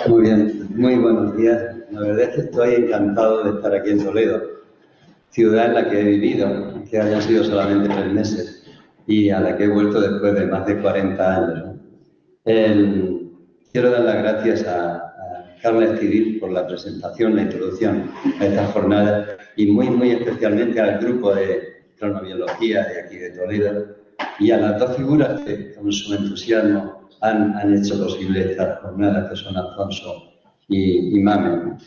Muy bien, muy buenos días. La verdad es que estoy encantado de estar aquí en Toledo, ciudad en la que he vivido, que hayan sido solamente 3 meses, y a la que he vuelto después de más de 40 años, ¿no? Quiero dar las gracias a Carla Estivil por la presentación, la introducción a esta jornada, y muy especialmente al grupo de cronobiología de aquí de Toledo, y a las dos figuras que con su entusiasmo han hecho posible esta jornada, que son Alfonso y Mame.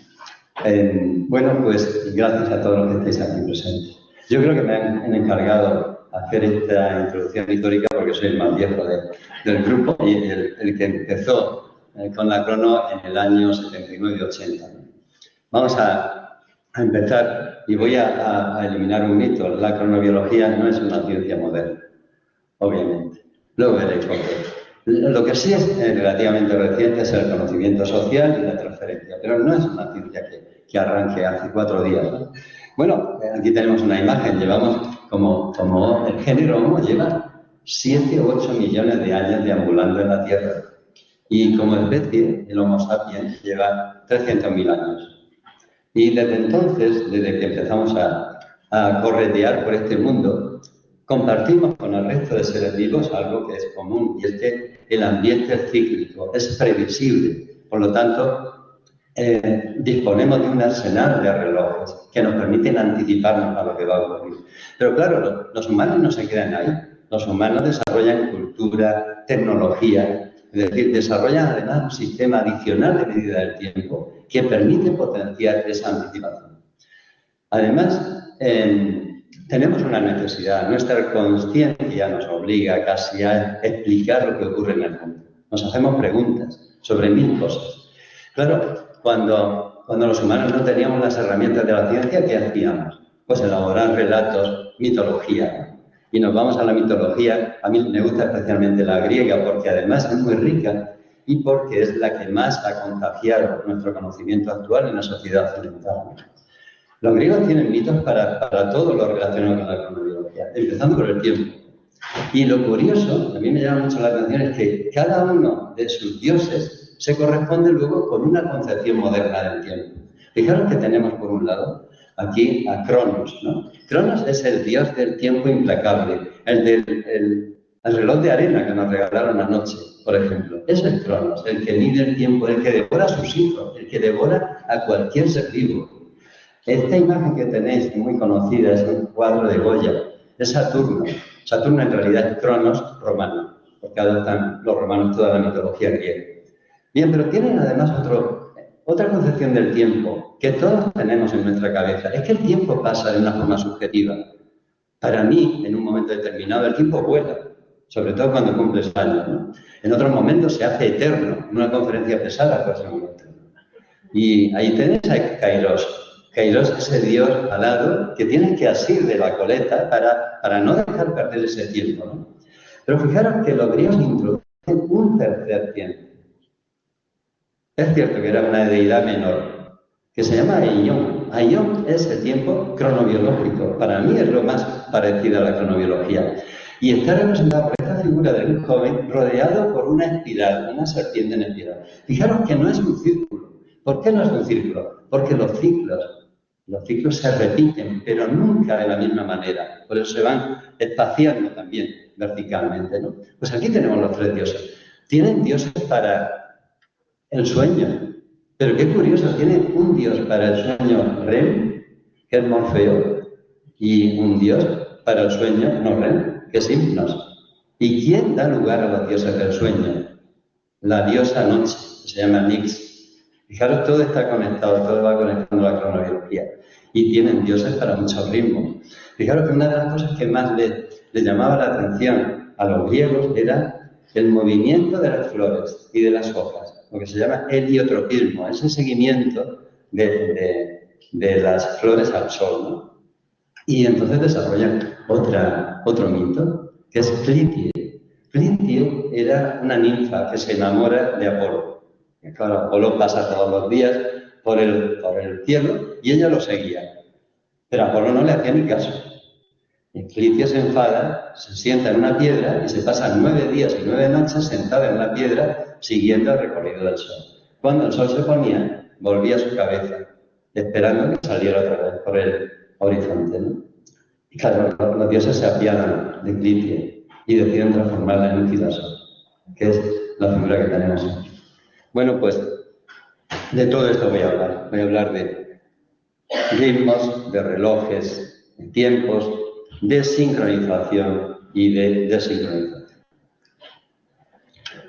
Bueno, pues gracias a todos los que estáis aquí presentes. Yo creo que me han encargado hacer esta introducción histórica porque soy el más viejo del grupo y el que empezó con la crono en el año 79-80. Vamos a empezar y voy a eliminar un mito. La cronobiología no es una ciencia moderna, obviamente. Luego veréis por qué. Lo que sí es relativamente reciente es el conocimiento social y la transferencia, pero no es una ciencia que arranque hace 4 días, ¿no? Bueno, aquí tenemos una imagen. Llevamos, como el género Homo lleva 7 u 8 millones de años deambulando en la Tierra. Y como especie, el Homo sapiens lleva 300.000 años. Y desde entonces, desde que empezamos a corretear por este mundo, compartimos con el resto de seres vivos algo que es común, y es que el ambiente es cíclico, es previsible. Por lo tanto, disponemos de un arsenal de relojes que nos permiten anticiparnos a lo que va a ocurrir. Pero claro, los humanos no se quedan ahí. Los humanos desarrollan cultura, tecnología, es decir, desarrollan además un sistema adicional de medida del tiempo que permite potenciar esa anticipación. Además, tenemos una necesidad. Nuestra conciencia nos obliga casi a explicar lo que ocurre en el mundo. Nos hacemos preguntas sobre 1000 cosas. Claro, cuando los humanos no teníamos las herramientas de la ciencia, ¿qué hacíamos? Pues elaborar relatos, mitología. Y nos vamos a la mitología. A mí me gusta especialmente la griega porque además es muy rica y porque es la que más ha contagiado nuestro conocimiento actual en la sociedad occidental. Los griegos tienen mitos para todo lo relacionado con la cronobiología, empezando por el tiempo. Y lo curioso, a mí me llama mucho la atención, es que cada uno de sus dioses se corresponde luego con una concepción moderna del tiempo. Fijaros que tenemos por un lado aquí a Cronos, ¿no? Cronos es el dios del tiempo implacable, el reloj de arena que nos regalaron anoche, por ejemplo. Es el Cronos, el que mide el tiempo, el que devora a sus hijos, el que devora a cualquier ser vivo. Esta imagen que tenéis, muy conocida, es un cuadro de Goya, es Saturno. Saturno en realidad es Cronos romano, porque adoptan los romanos toda la mitología griega. Bien, pero tienen además otra concepción del tiempo que todos tenemos en nuestra cabeza. Es que el tiempo pasa de una forma subjetiva. Para mí, en un momento determinado, el tiempo vuela, sobre todo cuando cumples años, ¿no? En otros momentos se hace eterno. En una conferencia pesada puede ser un eterno. Y ahí tenéis a Kairos. Kairos es ese dios alado que tienes que asir de la coleta para no dejar perder ese tiempo, ¿no? Pero fijaros que los griegos introducen un tercer tiempo. Es cierto que era una deidad menor, que se llama Aion. Aion es el tiempo cronobiológico. Para mí es lo más parecido a la cronobiología. Y está representado por esta figura de un joven rodeado por una espiral, una serpiente en espiral. Fijaros que no es un círculo. ¿Por qué no es un círculo? Porque los ciclos se repiten, pero nunca de la misma manera. Por eso se van espaciando también verticalmente, ¿no? Pues aquí tenemos los 3 dioses. Tienen dioses para el sueño. Pero qué curioso, tienen un dios para el sueño REM, que es Morfeo, y un dios para el sueño no REM, que es Hipnos. ¿Y quién da lugar a los dioses del sueño? La diosa noche, que se llama Nix. Fijaros, todo está conectado, todo va conectando la cronobiología. Y tienen dioses para muchos ritmos. Fijaros que una de las cosas que más les llamaba la atención a los griegos era el movimiento de las flores y de las hojas, lo que se llama heliotropismo, ese seguimiento de las flores al sol, ¿no? Y entonces desarrollan otro mito, que es Clitie. Clitie era una ninfa que se enamora de Apolo. Claro, Apolo pasa todos los días por el cielo y ella lo seguía. Pero Apolo no le hacía ni caso. Clitio se enfada, se sienta en una piedra y se pasa 9 días y 9 noches sentada en una piedra siguiendo el recorrido del sol. Cuando el sol se ponía, volvía su cabeza, esperando que saliera otra vez por el horizonte, ¿no? Y claro, los dioses se apiadan de Clitio y deciden transformarla en un filósofo, que es la figura que tenemos aquí. Bueno, pues de todo esto voy a hablar. Voy a hablar de ritmos, de relojes, de tiempos, de sincronización y de desincronización.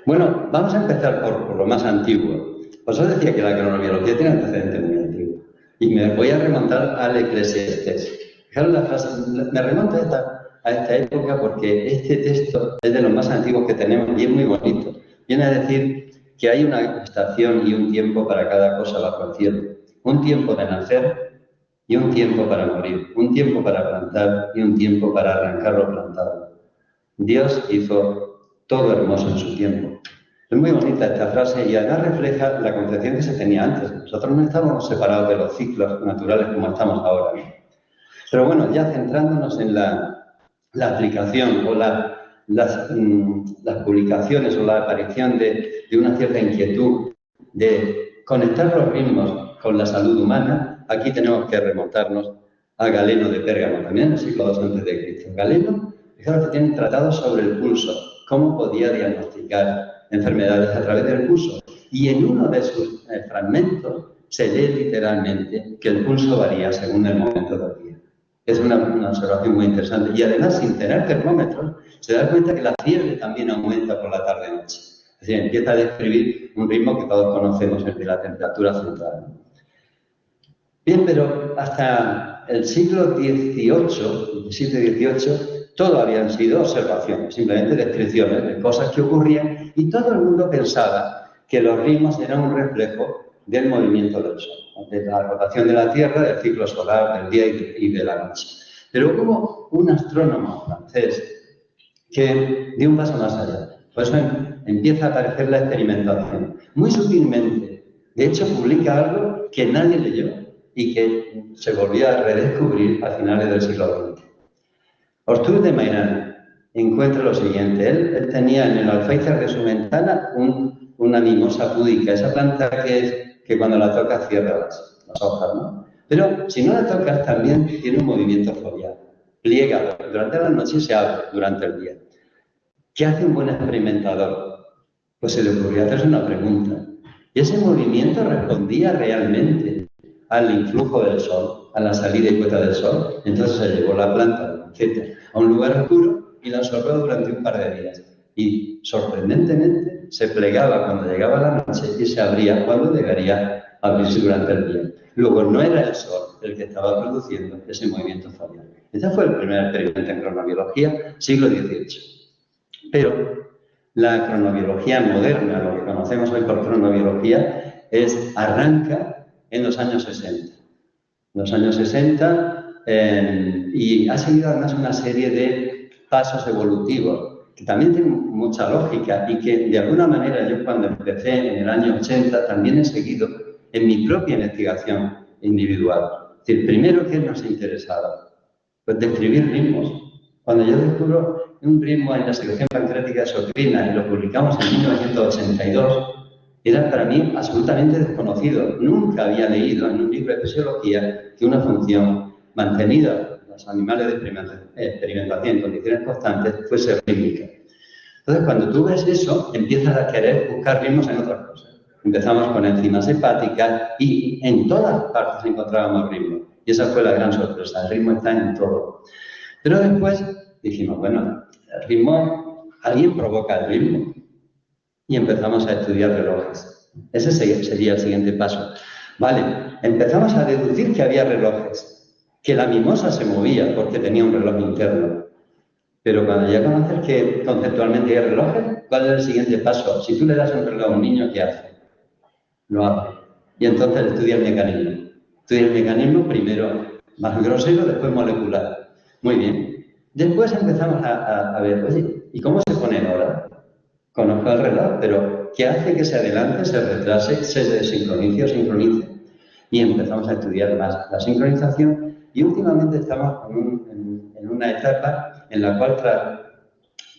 Bueno, vamos a empezar por lo más antiguo. Os decía que la cronobiología tiene antecedentes muy antiguos. Y me voy a remontar al Eclesiastés. Fijaros la frase, me remonto a esta época porque este texto es de los más antiguos que tenemos y es muy bonito. Viene a decir que hay una estación y un tiempo para cada cosa bajo el cielo. Un tiempo de nacer y un tiempo para morir. Un tiempo para plantar y un tiempo para arrancar lo plantado. Dios hizo todo hermoso en su tiempo. Es muy bonita esta frase y además refleja la concepción que se tenía antes. Nosotros no estábamos separados de los ciclos naturales como estamos ahora, ¿no? Pero bueno, ya centrándonos en la aplicación o las publicaciones o la aparición de una cierta inquietud de conectar los ritmos con la salud humana, aquí tenemos que remontarnos a Galeno de Pérgamo, también en el siglo II a.C. Galeno, fijaros que tiene un tratado sobre el pulso, cómo podía diagnosticar enfermedades a través del pulso. Y en uno de sus fragmentos se lee literalmente que el pulso varía según el momento del día. Es una observación muy interesante. Y además, sin tener termómetros, se da cuenta que la fiebre también aumenta por la tarde-noche. Es decir, empieza a describir un ritmo que todos conocemos, el de la temperatura central. Bien, pero hasta el siglo XVIII, todo habían sido observaciones, simplemente descripciones de cosas que ocurrían y todo el mundo pensaba que los ritmos eran un reflejo del movimiento del Sol, de la rotación de la Tierra, del ciclo solar, del día y de la noche. Pero hubo un astrónomo francés que dio un paso más allá. Por eso empieza a aparecer la experimentación, muy sutilmente. De hecho, publica algo que nadie leyó y que se volvió a redescubrir a finales del siglo XX. Ortús de Mairán encuentra lo siguiente. Él tenía en el alféizar de su ventana una mimosa púdica, esa planta que cuando la tocas cierra las hojas, ¿no? Pero si no la tocas también tiene un movimiento foliar. Pliega durante la noche y se abre durante el día. ¿Qué hace un buen experimentador? Pues se le ocurrió hacerse una pregunta. Y ese movimiento respondía realmente al influjo del sol, a la salida y puesta del sol. Entonces se llevó la planta, etc., a un lugar oscuro y la absorbió durante un par de días. Y sorprendentemente se plegaba cuando llegaba la noche y se abría cuando llegaría a abrirse durante el día. Luego no era el sol el que estaba produciendo ese movimiento foliar. Ese fue el primer experimento en cronobiología, siglo XVIII. Pero la cronobiología moderna, lo que conocemos hoy por cronobiología, arranca en los años 60. En los años 60 y ha seguido además una serie de pasos evolutivos que también tienen mucha lógica y que de alguna manera yo cuando empecé en el año 80 también he seguido en mi propia investigación individual. Es decir, primero, ¿qué nos interesaba? Pues describir ritmos. Cuando yo descubro un ritmo en la secreción pancreática exocrina y lo publicamos en 1982, era para mí absolutamente desconocido. Nunca había leído en un libro de fisiología que una función mantenida en los animales de experimentación en condiciones constantes fuese rítmica. Entonces, cuando tú ves eso, empiezas a querer buscar ritmos en otras cosas. Empezamos con enzimas hepáticas y en todas partes encontrábamos ritmos. Y esa fue la gran sorpresa. El ritmo está en todo. Pero después dijimos, bueno, el ritmo, alguien provoca el ritmo. Y empezamos a estudiar relojes. Ese sería el siguiente paso. Vale, empezamos a deducir que había relojes, que la mimosa se movía porque tenía un reloj interno. Pero cuando ya conoces que conceptualmente hay relojes, ¿cuál es el siguiente paso? Si tú le das un reloj a un niño, ¿qué hace? Lo abre. Y entonces estudia el mecanismo. Estudia el mecanismo primero más grosero, después molecular. Muy bien. Después empezamos a ver, oye, ¿y cómo se pone la hora? Conozco el reloj, pero ¿qué hace que se adelante, se retrase, se desincronice o sincronice? Y empezamos a estudiar más la sincronización Y últimamente estamos en una etapa en la cual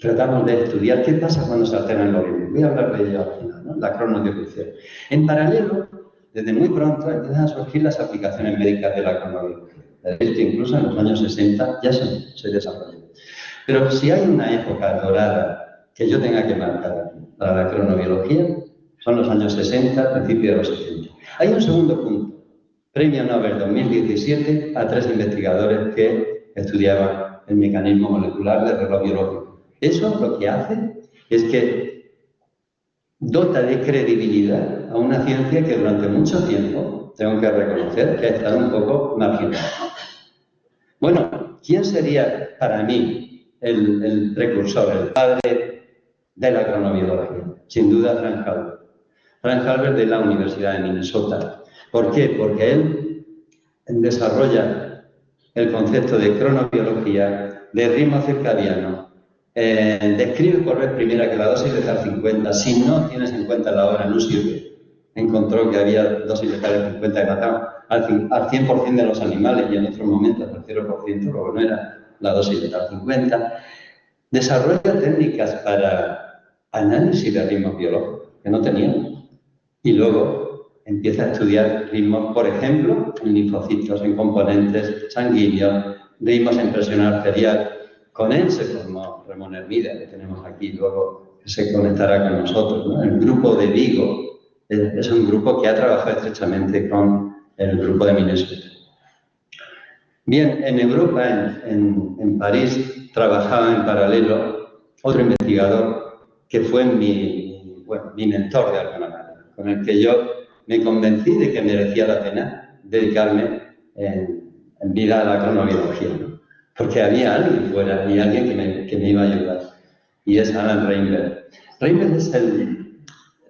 tratamos de estudiar qué pasa cuando se alternan los ritmos. Voy a hablar de ello al final, ¿no? La cronobiología. En paralelo, desde muy pronto empiezan a surgir las aplicaciones médicas de la cronobiología. Esto incluso en los años 60 ya se desarrolló. Pero si hay una época dorada que yo tenga que marcar para la cronobiología, son los años 60, principio de los 70. Hay un segundo punto. Premio Nobel 2017 a 3 investigadores que estudiaban el mecanismo molecular del reloj biológico. Eso lo que hace es que dota de credibilidad a una ciencia que durante mucho tiempo, tengo que reconocer, que ha estado un poco marginada. Bueno, ¿quién sería para mí el precursor, el padre de la cronobiología? Sin duda, Frank Halver. Frank Halver de la Universidad de Minnesota. ¿Por qué? Porque él desarrolla el concepto de cronobiología, de ritmo circadiano, describe por vez primera que la dosis letal 50, si no tienes en cuenta la hora, no sirve. Encontró que había dosis letales 50 que mataban al 100% de los animales y en otros momentos al 0%, luego no era la dosis letal 50. Desarrolla técnicas para análisis de ritmos biológicos que no teníamos. Y luego empieza a estudiar ritmos, por ejemplo, en linfocitos, en componentes sanguíneos, ritmos en presión arterial. Con él se formó Ramón Hermida, que tenemos aquí, luego se conectará con nosotros, ¿no? El grupo de Vigo es un grupo que ha trabajado estrechamente con el grupo de Minnesota. Bien, en Europa, en París, trabajaba en paralelo otro investigador que fue mi mentor de alguna manera, con el que yo me convencí de que merecía la pena dedicarme en vida a la cronobiología, ¿no? Porque había alguien fuera y alguien que me iba a ayudar, y es Alan Reinberg. Reinberg es el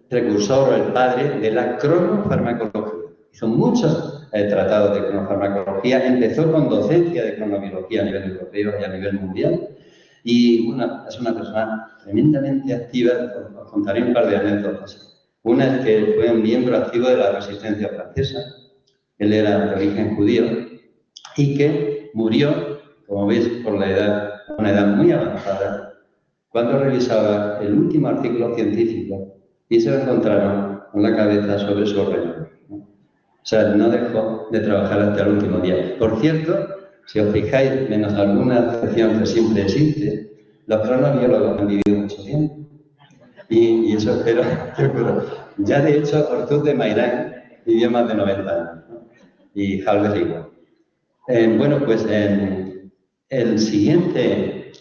precursor o el padre de la cronofarmacología. Hizo muchos tratados de cronofarmacología, empezó con docencia de cronobiología a nivel europeo y a nivel mundial, y es una persona tremendamente activa. Os contaré un par de anécdotas. Una es que fue un miembro activo de la resistencia francesa. Él era de origen judío y que murió, como veis, por una edad muy avanzada, cuando revisaba el último artículo científico y se lo encontraron con la cabeza sobre su ordenador, ¿no? O sea, no dejó de trabajar hasta el último día. Por cierto, si os fijáis, menos alguna excepción que siempre existe, los cronobiólogos han vivido mucho tiempo. Y eso espero que ocurra. Ya de hecho, Ortuz de Mairán vivió más de 90 años, ¿no? Y Halver igual. Bueno, pues el siguiente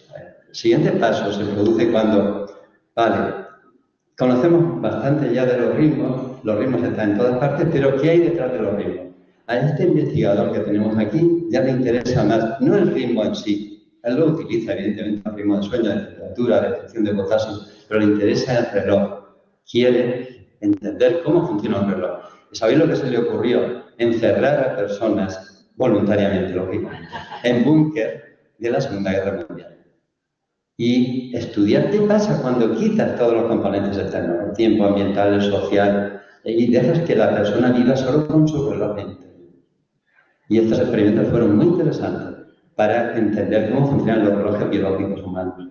paso se produce cuando, conocemos bastante ya de los ritmos están en todas partes, pero ¿qué hay detrás de los ritmos? A este investigador que tenemos aquí ya le interesa más, no el ritmo en sí, él lo utiliza evidentemente el ritmo de sueño, de temperatura, de extracción de potasio, pero le interesa el reloj, quiere entender cómo funciona un reloj. ¿Y sabéis lo que se le ocurrió? Encerrar a personas voluntariamente, lógicamente, en búnker de la Segunda Guerra Mundial. Y estudiar qué pasa cuando quitas todos los componentes externos, el tiempo ambiental, el social, y dejas que la persona viva solo con su reloj interno. Y estos experimentos fueron muy interesantes para entender cómo funcionan los relojes biológicos humanos.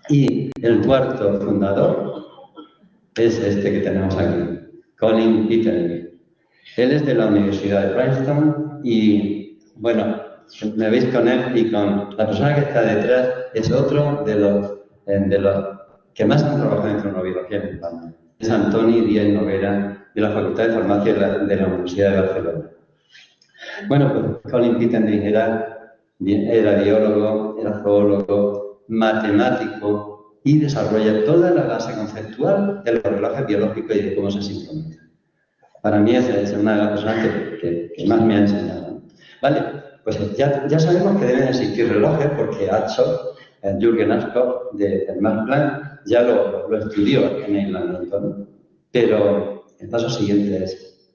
Y el cuarto fundador es este que tenemos aquí, Colin Pittendrigh. Él es de la Universidad de Princeton y, bueno, me veis con él y con la persona que está detrás, es otro de los que más han trabajado en cronobiología en España. Es Antoni Díaz Noguera, de la Facultad de Farmacia de la Universidad de Barcelona. Bueno, pues Colin Pittendrigh era biólogo, era zoólogo, matemático y desarrolla toda la base conceptual de los relojes biológicos y de cómo se sincronizan. Para mí es una de las personas que más me ha enseñado. Vale, pues ya sabemos que deben existir relojes porque Jürgen Aschoff del Max Planck ya lo estudió en Inglaterra, ¿no? Pero el paso siguiente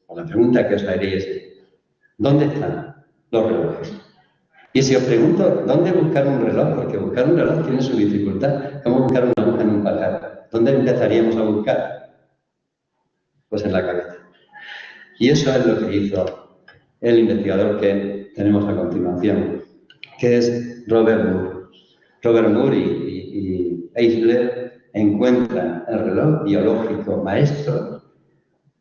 o la pregunta que os haré es, ¿dónde están los relojes? Y si os pregunto, ¿dónde buscar un reloj? Porque buscar un reloj tiene su dificultad. ¿Cómo buscar una aguja en un pajar? ¿Dónde empezaríamos a buscar? Pues en la cabeza. Y eso es lo que hizo el investigador que tenemos a continuación, que es Robert Moore. Robert Moore y Eisler encuentran el reloj biológico maestro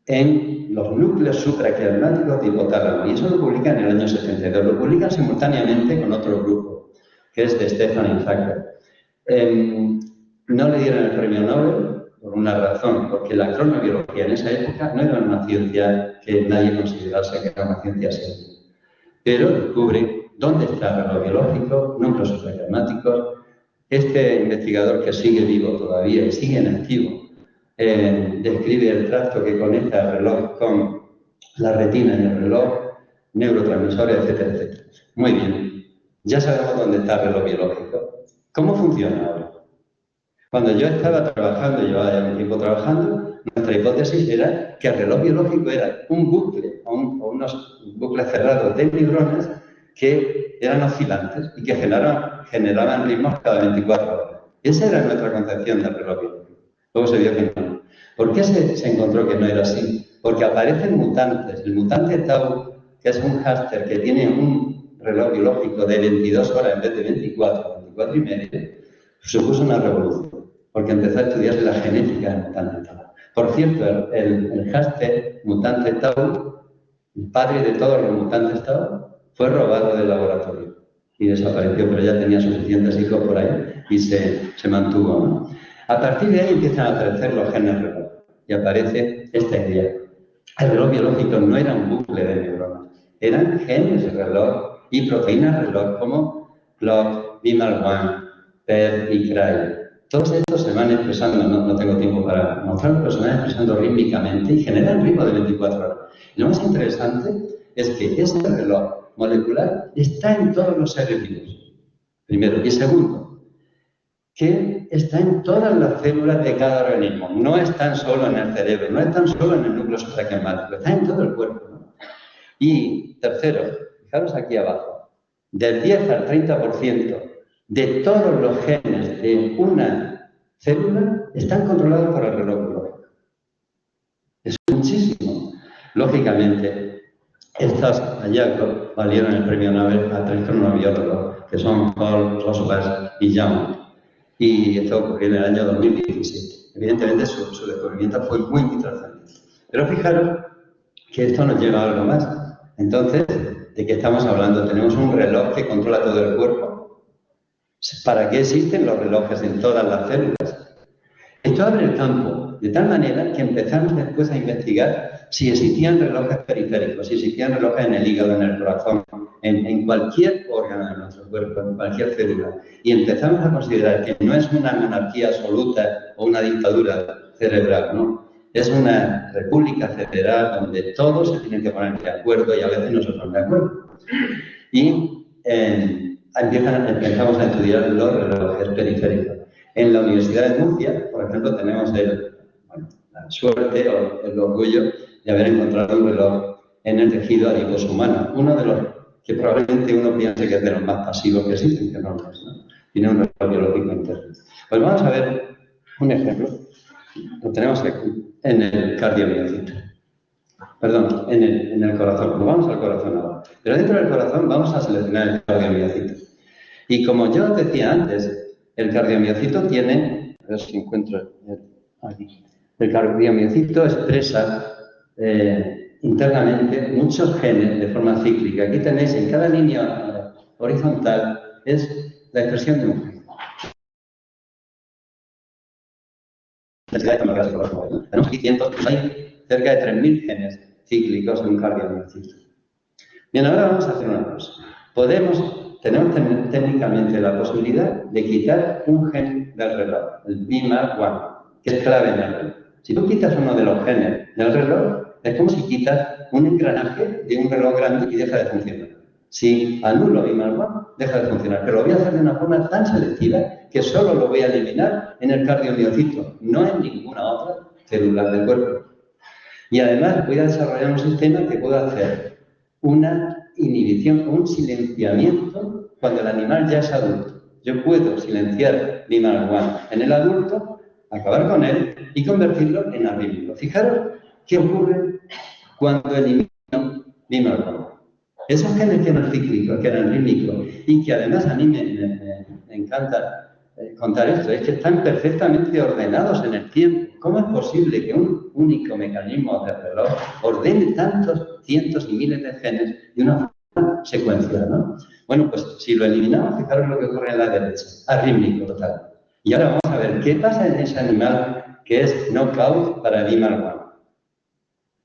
en los núcleos supraquiasmáticos de hipotálamo, y eso lo publican en el año 72. Lo publican simultáneamente con otro grupo, que es de Stefan Zacher. No le dieron el premio Nobel por una razón, porque la cronobiología en esa época no era una ciencia que nadie considerase que era una ciencia seria. Pero descubre dónde está el reloj biológico, núcleos supraquiasmáticos. Este investigador, que sigue vivo todavía y sigue en activo, describe el tracto que conecta el reloj con la retina y el reloj, neurotransmisores, etcétera, etcétera. Muy bien, ya sabemos dónde está el reloj biológico. ¿Cómo funciona ahora? Cuando yo estaba trabajando, llevaba ya un tiempo trabajando, nuestra hipótesis era que el reloj biológico era un bucle o unos bucles cerrados de neuronas que eran oscilantes y que generaban ritmos cada 24 horas. Esa era nuestra concepción del reloj biológico. Luego se vio que no. ¿Por qué se encontró que no era así? Porque aparecen mutantes. El mutante tau, que es un hámster que tiene un reloj biológico de 22 horas en vez de 24 y media, supuso una revolución, porque empezó a estudiarse la genética del mutante tau. Por cierto, el hámster mutante tau, el padre de todos los mutantes tau, fue robado del laboratorio y desapareció, pero ya tenía suficientes hijos por ahí y se mantuvo, ¿no? A partir de ahí empiezan a aparecer los genes reloj y aparece esta idea. El reloj biológico no era un bucle de neuronas, eran genes reloj y proteínas reloj como clock, BMAL1, PER y CRY. Todos estos se van expresando, no tengo tiempo para mostrarlo, pero se van expresando rítmicamente y generan ritmo de 24 horas. Y lo más interesante es que este reloj molecular está en todos los seres vivos, primero. Y segundo, que está en todas las células de cada organismo. No están solo en el cerebro, no están solo en el núcleo supraquiasmático, está en todo el cuerpo, ¿no? Y tercero, fijaros aquí abajo, del 10 al 30% de todos los genes de una célula están controlados por el reloj biológico. Es muchísimo. Lógicamente, estos hallazgos valieron el premio Nobel a 3 cronobiólogos, que son Hall, Rosbash y Young. Y esto ocurrió en el año 2017. Evidentemente, su descubrimiento fue muy trascendente. Pero fijaros que esto nos lleva a algo más. Entonces, ¿de qué estamos hablando? Tenemos un reloj que controla todo el cuerpo. ¿Para qué existen los relojes en todas las células? Esto abre el campo de tal manera que empezamos después a investigar si existían relojes periféricos, si existían relojes en el hígado, en el corazón, en cualquier órgano de nuestro cuerpo, en cualquier célula. Y empezamos a considerar que no es una monarquía absoluta o una dictadura cerebral, ¿no? Es una república federal donde todos se tienen que poner de acuerdo y a veces no se ponen de acuerdo. Y empezamos a estudiar los relojes periféricos. En la Universidad de Murcia, por ejemplo, tenemos la suerte o el orgullo de haber encontrado un reloj en el tejido adiposo humano, uno de los que probablemente uno piense que es de los más pasivos que existen, que no lo es, ¿no? Tiene un reloj biológico interno. Pues vamos a ver un ejemplo. Lo tenemos aquí, en el cardiomiocito. Perdón, en el corazón. Pues vamos al corazón ahora. Pero dentro del corazón vamos a seleccionar el cardiomiocito. Y como yo decía antes, el cardiomiocito tiene, a ver si encuentro aquí. El cardiomiocito expresa internamente muchos genes de forma cíclica. Aquí tenéis en cada línea horizontal es la expresión de un gen. Tenemos aquí hay cerca de 3.000 genes cíclicos en un cardiomiocito. Bien, ahora vamos a hacer una cosa. Tenemos técnicamente la posibilidad de quitar un gen del reloj, el BMAL1, que es clave en el reloj. Si tú quitas uno de los genes del reloj, es como si quitas un engranaje de un reloj grande y deja de funcionar. Si anulo BMAL1, deja de funcionar. Pero lo voy a hacer de una forma tan selectiva que solo lo voy a eliminar en el cardiomiocito, no en ninguna otra célula del cuerpo. Y además voy a desarrollar un sistema que pueda hacer una inhibición, un silenciamiento cuando el animal ya es adulto. Yo puedo silenciar BMAL1 en el adulto, acabar con él y convertirlo en arrítmico. Fijaros qué ocurre cuando elimino BMAL1. Esos genes que eran cíclicos, que eran rítmicos, y que además a mí me encanta contar esto, es que están perfectamente ordenados en el tiempo. ¿Cómo es posible que un único mecanismo de reloj ordene tantos cientos y miles de genes de una forma secuencial, ¿no? Bueno, pues si lo eliminamos, fijaros lo que ocurre en la derecha, arrítmico total. Y ahora vamos a ver qué pasa en ese animal que es knockout para el IMAL1.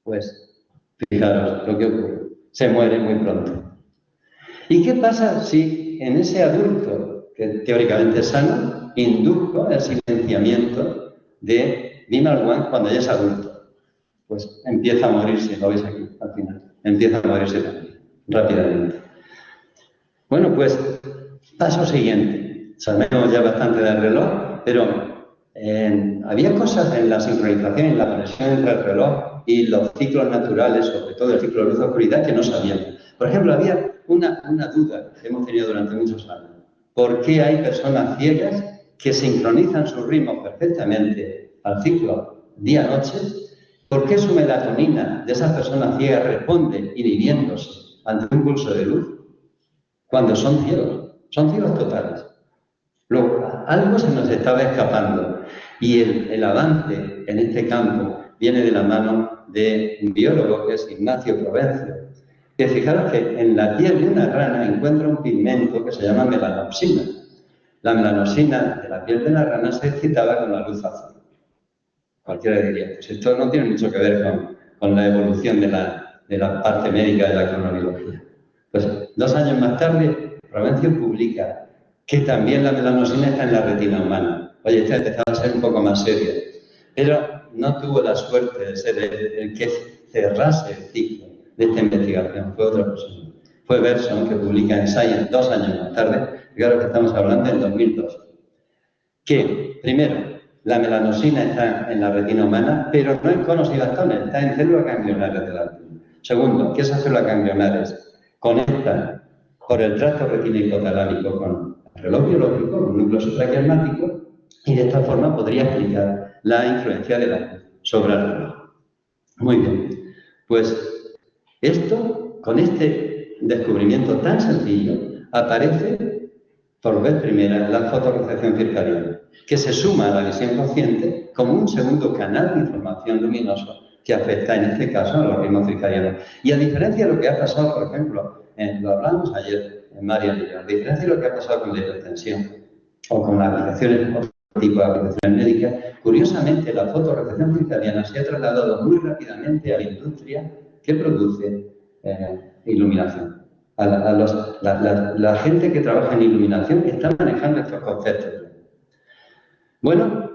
Pues fijaros lo que ocurre, se muere muy pronto. ¿Y qué pasa si en ese adulto, que teóricamente es sano, induzco el silenciamiento de BIMAL1 cuando ya es adulto? Pues empieza a morirse, lo veis aquí al final, empieza a morirse también, rápidamente. Bueno, pues paso siguiente. Sabemos ya bastante del reloj, pero había cosas en la sincronización y la conexión entre el reloj y los ciclos naturales, sobre todo el ciclo de luz-oscuridad, que no sabíamos. Por ejemplo, había una duda que hemos tenido durante muchos años. ¿Por qué hay personas ciegas que sincronizan sus ritmos perfectamente al ciclo día-noche? ¿Por qué su melatonina de esas personas ciegas responde inhibiéndose ante un pulso de luz cuando son ciegos totales? Luego, algo se nos estaba escapando y el avance en este campo viene de la mano de un biólogo que es Ignacio Provencio, que fijaros que en la piel de una rana encuentra un pigmento que se llama melanopsina. La melanopsina de la piel de la rana se excitaba con la luz azul. Cualquiera diría, pues esto no tiene mucho que ver con la evolución de la parte médica de la cronobiología. Pues 2 años más tarde, Provencio publica que también la melanopsina está en la retina humana. Oye, esta empezaba a ser un poco más seria, pero no tuvo la suerte de ser el que cerrase el ciclo de esta investigación, fue otra persona. Fue Berson, que publica en Science 2 años más tarde, y ahora que estamos hablando en 2002. Que, primero, la melanopsina está en la retina humana, pero no en conos y bastones, está en células ganglionares de la retina. Segundo, que esas células ganglionares conectan por el tracto retínico-talámico con el reloj biológico, con un núcleo supraquiasmático, y de esta forma podría explicar la influencia de la luz sobre el reloj. Muy bien, pues esto, con este descubrimiento tan sencillo, aparece por vez primera la fotorrecepción circadiana, que se suma a la visión consciente como un segundo canal de información luminoso que afecta en este caso a los ritmos circadianos. Y a diferencia de lo que ha pasado, por ejemplo, lo hablamos ayer en Marian y yo, a diferencia de lo que ha pasado con la hipertensión o con las aplicaciones, otro tipo de aplicaciones médicas, curiosamente la fotorrecepción circadiana se ha trasladado muy rápidamente a la industria que produce iluminación. La gente que trabaja en iluminación está manejando estos conceptos. Bueno,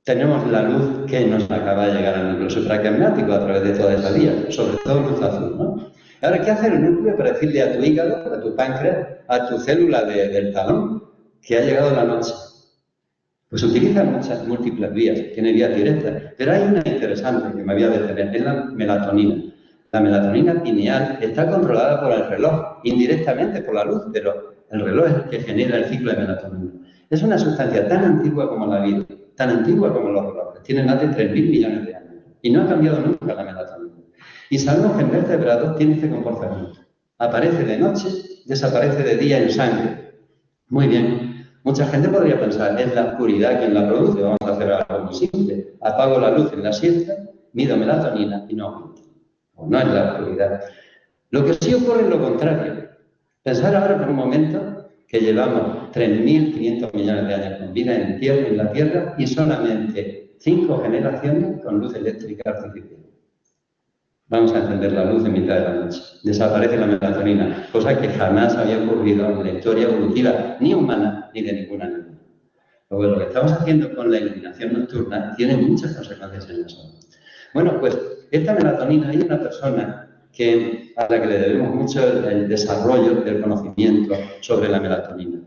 tenemos la luz que nos acaba de llegar al núcleo supraquiasmático a través de toda esa vía, sobre todo luz azul, ¿no? Ahora, ¿qué hace el núcleo para decirle a tu hígado, a tu páncreas, a tu célula del talón que ha llegado la noche? Pues utiliza múltiples vías, tiene vías directas, pero hay una interesante que me voy a detener, es la melatonina. La melatonina pineal está controlada por el reloj, indirectamente por la luz, pero el reloj es el que genera el ciclo de melatonina. Es una sustancia tan antigua como la vida, tan antigua como los relojes, tiene más de 3.000 millones de años y no ha cambiado nunca la melatonina. Y sabemos que en vertebrados tiene este comportamiento. Aparece de noche, desaparece de día en sangre. Muy bien. Mucha gente podría pensar, es la oscuridad quien la produce, vamos a hacer algo muy simple. Apago la luz en la siesta, mido melatonina y no aumenta. No es la oscuridad. Lo que sí ocurre es lo contrario. Pensar ahora por un momento que llevamos 3.500 millones de años con vida en la Tierra y solamente 5 generaciones con luz eléctrica artificial. Vamos a encender la luz en mitad de la noche. Desaparece la melatonina, cosa que jamás había ocurrido en la historia evolutiva, ni humana ni de ningún animal. Luego, lo que estamos haciendo con la iluminación nocturna tiene muchas consecuencias en la salud. Bueno, pues esta melatonina, hay una persona a la que le debemos mucho el desarrollo del conocimiento sobre la melatonina.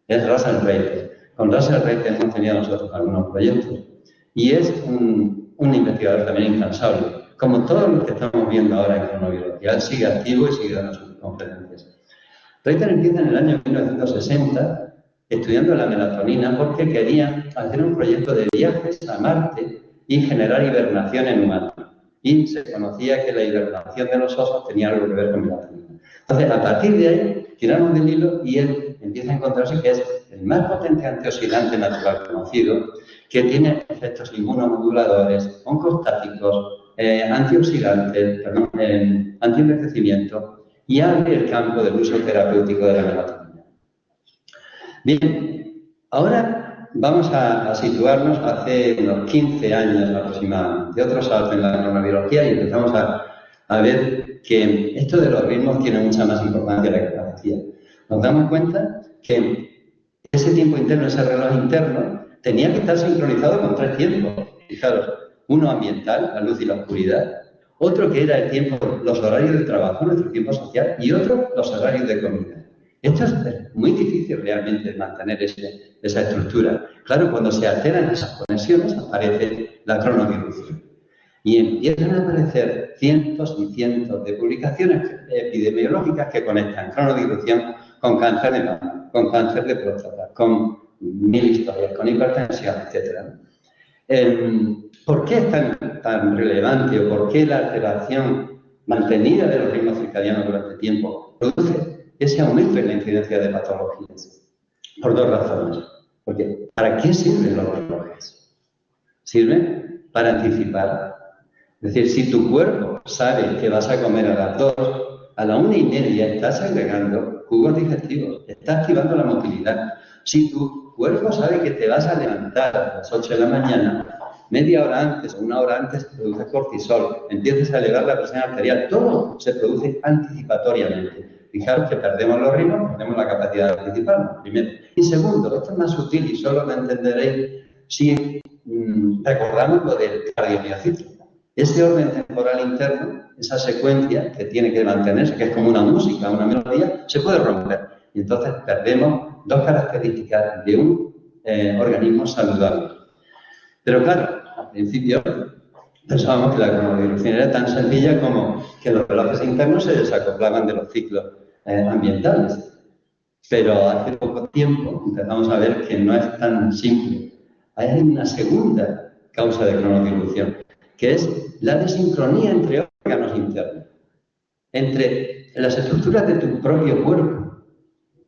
Es Russell Reiter. Con Russell Reiter hemos tenido nosotros algunos proyectos. Y es un investigador también incansable, como todos los que estamos viendo ahora en cronobiología. Él sigue activo y sigue dando sus conferencias. Reiter empieza en el año 1960 estudiando la melatonina porque quería hacer un proyecto de viajes a Marte y generar hibernación en humanos. Y se conocía que la hibernación de los osos tenía algo que ver con melatonina. Entonces, a partir de ahí, tiramos del hilo y él empieza a encontrarse que es el más potente antioxidante natural conocido, que tiene efectos inmunomoduladores, oncostáticos, antioxidantes, antienvejecimiento, y abre el campo del uso terapéutico de la melatonina. Bien, ahora vamos a situarnos hace unos 15 años aproximadamente, otro salto en la cronobiología, y empezamos a ver que esto de los ritmos tiene mucha más importancia de la que parecía. Nos damos cuenta que ese tiempo interno, ese reloj interno, tenía que estar sincronizado con 3 tiempos. Fijaros, uno ambiental, la luz y la oscuridad, otro que era el tiempo, los horarios de trabajo, nuestro tiempo social, y otro, los horarios de comida. Esto es muy difícil realmente mantener esa estructura. Claro, cuando se alteran esas conexiones aparece la cronobiología. Y empiezan a aparecer cientos y cientos de publicaciones epidemiológicas que conectan cronodilución con cáncer de mama, con cáncer de próstata, con 1000 historias, con hipertensión, etc. ¿Por qué es tan relevante o por qué la alteración mantenida de los ritmos circadianos durante tiempo produce ese aumento en la incidencia de patologías? Por 2 razones. Porque, ¿para qué sirven los relojes? Sirven para anticipar. Es decir, si tu cuerpo sabe que vas a comer a las 2, a la 1:30 estás agregando jugos digestivos, estás activando la motilidad. Si tu cuerpo sabe que te vas a levantar a las 8 de la mañana, media hora antes o 1 hora antes se produce cortisol, empiezas a elevar la presión arterial, todo se produce anticipatoriamente. Fijaros que perdemos los ritmos, perdemos la capacidad de anticiparnos, primero. Y segundo, esto es más sutil y solo lo entenderéis si recordamos lo del cardiomiocito. Ese orden temporal interno, esa secuencia que tiene que mantenerse, que es como una música, una melodía, se puede romper. Y entonces perdemos 2 características de un organismo saludable. Pero claro, al principio pensábamos que la cronobiología era tan sencilla como que los relojes internos se desacoplaban de los ciclos ambientales. Pero hace poco tiempo empezamos a ver que no es tan simple. Hay una segunda causa de cronodilución, que es la desincronía entre órganos internos, entre las estructuras de tu propio cuerpo.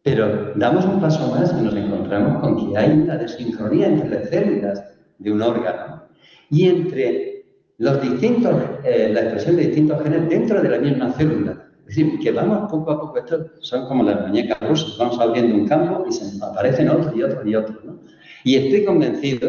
Pero damos un paso más y nos encontramos con que hay una desincronía entre las células de un órgano y entre los distintos, la expresión de distintos genes dentro de la misma célula. Es decir, que vamos poco a poco, estos son como las muñecas rusas, vamos abriendo un campo y se aparecen otros y otros y otros, ¿no? Y estoy convencido,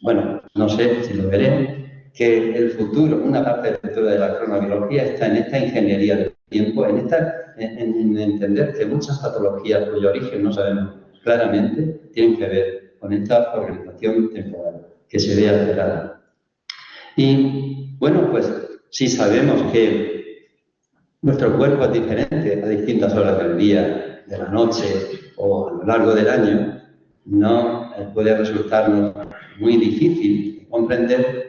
bueno, no sé si lo veré, que el futuro, una parte del futuro de la cronobiología está en esta ingeniería del tiempo, en entender que muchas patologías cuyo origen no sabemos claramente tienen que ver con esta organización temporal que se ve alterada. Y bueno, pues si sabemos que nuestro cuerpo es diferente a distintas horas del día, de la noche o a lo largo del año, no puede resultarnos muy difícil comprender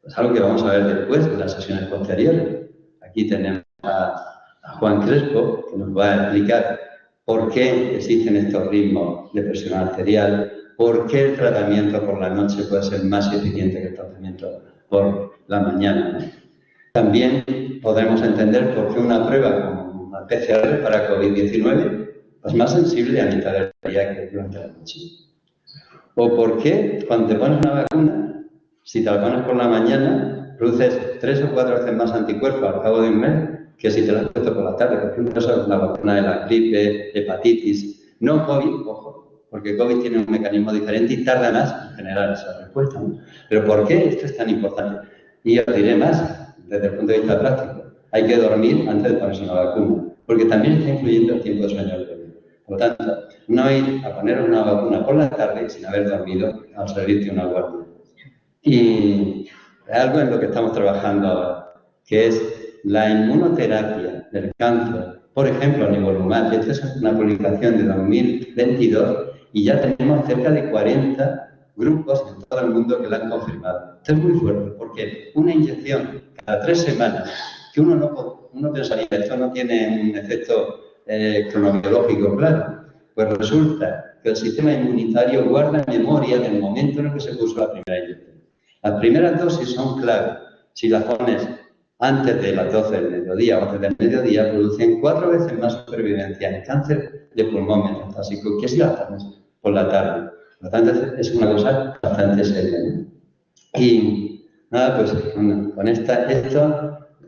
pues algo que vamos a ver después en las sesiones posteriores. Aquí tenemos a Juan Crespo, que nos va a explicar por qué existen estos ritmos de presión arterial, por qué el tratamiento por la noche puede ser más eficiente que el tratamiento por la mañana, ¿no? También podremos entender por qué una prueba como una PCR para COVID-19 es más sensible a mitad del día que durante la noche. O por qué cuando te pones una vacuna, si te la pones por la mañana, produces 3 o 4 veces más anticuerpos al cabo de un mes que si te la has puesto por la tarde. Por ejemplo, eso es la vacuna de la gripe, hepatitis, no COVID, ojo, porque COVID tiene un mecanismo diferente y tarda más en generar esa respuesta, ¿no? Pero ¿por qué esto es tan importante? Y os diré más, desde el punto de vista práctico. Hay que dormir antes de ponerse una vacuna, porque también está influyendo el tiempo de sueño del bebé. Por lo tanto, no ir a poner una vacuna por la tarde sin haber dormido al servirte una guardia. Y algo en lo que estamos trabajando ahora, que es la inmunoterapia del cáncer. Por ejemplo, nivolumab, esta es una publicación de 2022 y ya tenemos cerca de 40 grupos en todo el mundo que la han confirmado. Esto es muy fuerte, porque una inyección cada 3 semanas, que uno pensaría que esto no tiene un efecto cronobiológico claro, pues resulta que el sistema inmunitario guarda memoria del momento en el que se puso la primera inyección. Las primeras dosis son clave. Si las pones antes de las 12 del mediodía o antes del mediodía, producen 4 veces más supervivencia en cáncer de pulmón metastásico que si lo hacemos por la tarde. Por lo tanto, es una cosa bastante seria, ¿no? Y nada, pues con esto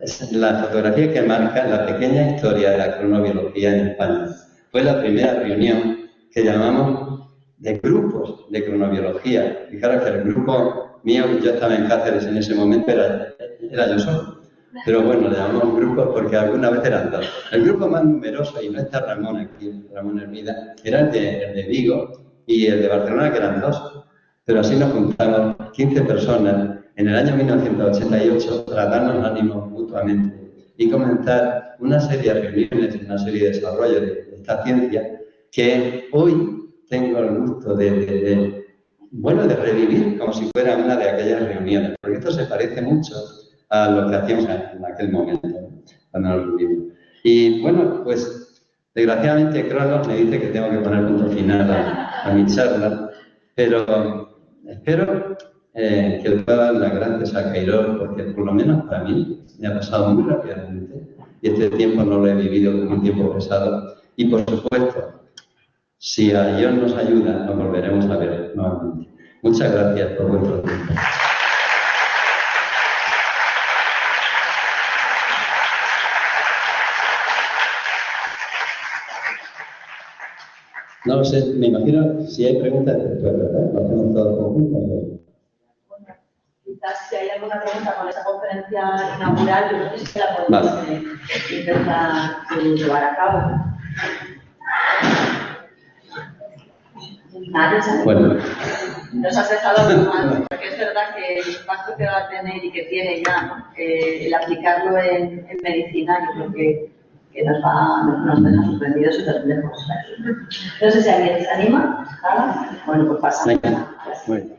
es la fotografía que marca la pequeña historia de la cronobiología en España. Fue la primera reunión que llamamos de grupos de cronobiología. Fijaros que el grupo mío, yo estaba en Cáceres en ese momento, era yo solo. Pero bueno, le llamamos grupos porque alguna vez eran 2. El grupo más numeroso, y no está Ramón aquí, Ramón Hermida, era el de Vigo y el de Barcelona, que eran 2. Pero así nos juntamos 15 personas en el año 1988 para darnos ánimo mutuamente y comenzar una serie de reuniones, una serie de desarrollos de esta ciencia que hoy tengo el gusto de revivir como si fuera una de aquellas reuniones, porque esto se parece mucho a lo que hacíamos en aquel momento, cuando nos reunimos. Y bueno, pues desgraciadamente Cronos me dice que tengo que poner punto final a mi charla, pero espero que le pueda dar las gracias a Queiroz, porque por lo menos para mí me ha pasado muy rápidamente y este tiempo no lo he vivido como un tiempo pesado. Y por supuesto, si a Dios nos ayuda, nos volveremos a ver nuevamente. Muchas gracias por vuestro tiempo. No lo sé, me imagino si hay preguntas después, ¿verdad? Lo hacemos todos conjuntos. Bueno, quizás si hay alguna pregunta con esa conferencia inaugural, yo creo que la podemos intentar llevar a cabo. Nadie sabe. Bueno. Nos has dejado muy mal, porque es verdad que el impacto que va a tener y que tiene ya, ¿no? El aplicarlo en medicina, yo creo que nos deja sorprendidos y sorprendemos. No sé si alguien se anima. ¿Nada? Bueno, pues pasa. Muy bien.